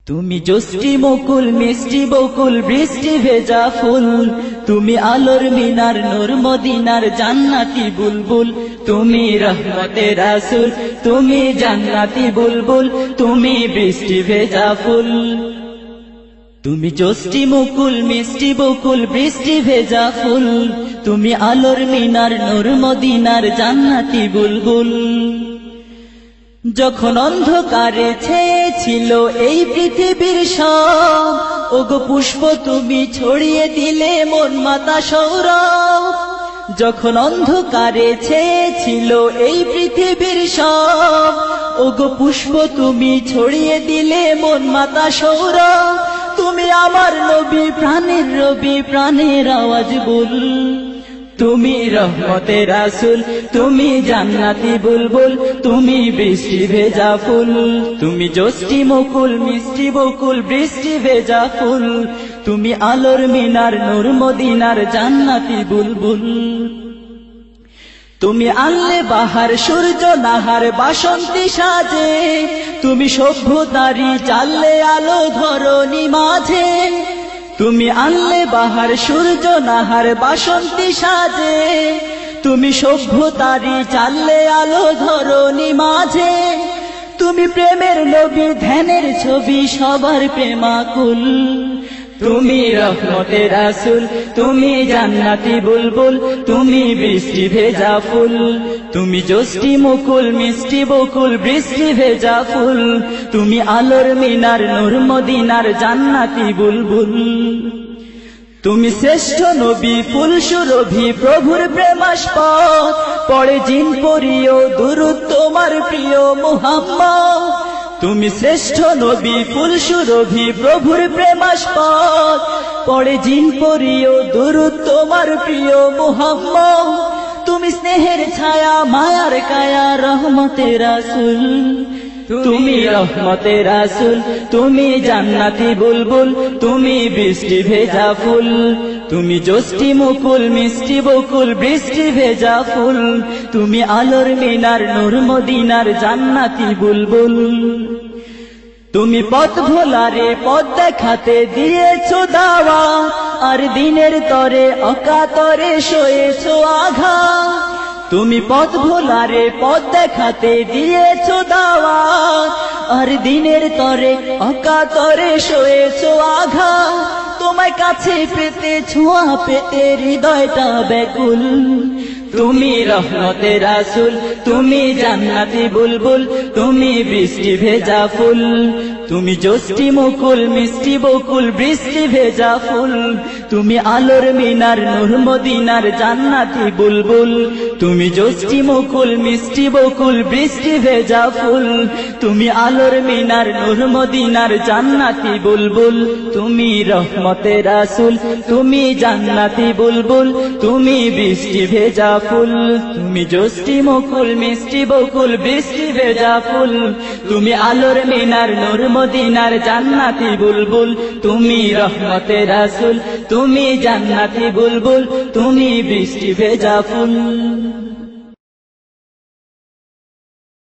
তুমি জোষ্ঠী মুকুল মিষ্টি বকুল বৃষ্টি ভেজা ফুল, তুমি আলোর মিনার নূর মদিনার জান্নাতি বুলবুল, তুমি রহমতে রাসূল, তুমি জান্নাতি বুলবুল, তুমি বৃষ্টি ভেজা ফুল। তুমি জোষ্ঠী মুকুল মিষ্টি বকুল বৃষ্টি ভেজা ফুল, তুমি আলোর মিনার নূর মদিনার জান্নাতি বুলবুল। যখন অন্ধকারে ছেয়েছিল এই পৃথিবীর সব, ওগো পুষ্প তুমি ছড়িয়ে দিলে মন মাতা সৌরভ। যখন অন্ধকারে ছেয়েছিল এই পৃথিবীর সব, ওগো পুষ্প তুমি ছড়িয়ে দিলে মন মাতা সৌরভ। তুমি আমার নবী প্রাণের রবি প্রাণের আওয়াজ বল, তুমি রহমতে রাসূল, তুমি জান্নাতি বুলবুল, তুমি বৃষ্টি ভেজা ফুল। তুমি জোষ্ঠী মুকুল মিষ্টি বকুল বৃষ্টি ভেজা ফুল, তুমি আলোর মিনার নূর মদিনার জান্নাতি বুলবুল। তুমি আনলে বাহার সূর্য নাহার বাসন্তী সাজে, তুমি সভ্যতারি চাললে আলো ধরণী মাঝে। তুমি আনলে বাহার সূর্য নাহার বাসন্তী সাজে, তুমি সভ্যতারি চাললে আলো ধরণী মাঝে। তুমি প্রেমের নবী ধ্যানের ছবি সবার প্রেমাকুল, তুমি রহমতে রাসূল, তুমি জান্নাতি বুলবুল, তুমি বৃষ্টি ভেজা ফুল। তুমি জোষ্ঠী মুকুল মিষ্টি বকুল বৃষ্টি ভেজা ফুল, তুমি আলোর মিনার নূর মদিনার জান্নাতি বুলবুল। তুমি শ্রেষ্ঠ নবী ফুল সুরভি প্রভুর প্রেমাস্পদ, পড়ে জিন পড়িও দুরূদ তোমার প্রিয় মুহাম্মদ। তুমি শ্রেষ্ঠ নবী ফুল সুরভি প্রভুর প্রেমাস্পদ, পড়ে জিন পড়িও দুরূদ তোমার প্রিয় মুহাম্মদ। তুমি স্নেহের ছায়া মায়ার কায়া রহমতে রাসূল, তুমি রহমতে রাসূল, তুমি জান্নাতি বুলবুল, তুমি বৃষ্টি ভেজা ফুল। তুমি জোষ্ঠী মুকুল মিষ্টি বকুল বৃষ্টি ভেজা ফুল, তুমি আলোর মিনার নূর মদিনার জান্নাতি বুলবুল। তুমি পথ ভোলারে পথ দেখাতে দিয়েছো দাওয়া, আর দিনের তরে অকাতরে সয়েছো আঘাত। তুমি পথ ভোলারে পথ দেখাতে দিয়েছো দাওয়া, আর দিনের তরে অকাতরে সয়েছো আঘাত। তোমায় কাছে পেতে ছোঁয়া পেতে হৃদয়টা ব্যাকুল, তুমি রহমতে রাসূল, তুমি জান্নাতি বুলবুল, তুমি বৃষ্টি ভেজা ফুল। তুমি জোষ্ঠী মুকুল মিষ্টি বকুল বৃষ্টি ভেজা ফুল, তুমি আলোর মিনার নূর মদিনার জান্নাতি বুলবুল। তুমি জোষ্ঠী মুকুল মিষ্টি বকুল বৃষ্টি ভেজা ফুল, তুমি আলোর মিনার নূর মদিনার জান্নাতি বুলবুল। তুমি রহমতে রাসূল, তুমি জান্নাতি বুলবুল, তুমি বৃষ্টি ভেজা ফুল। তুমি জোষ্ঠী মুকুল মিষ্টি বকুল বৃষ্টি ভেজা ফুল, তুমি আলোর মিনার নূর মদিনার জান্নাতি বুলবুল। তুমি রহমতে রাসূল, তুমি জান্নাতি বুলবুল, তুমি বৃষ্টি ভেজা ফুল।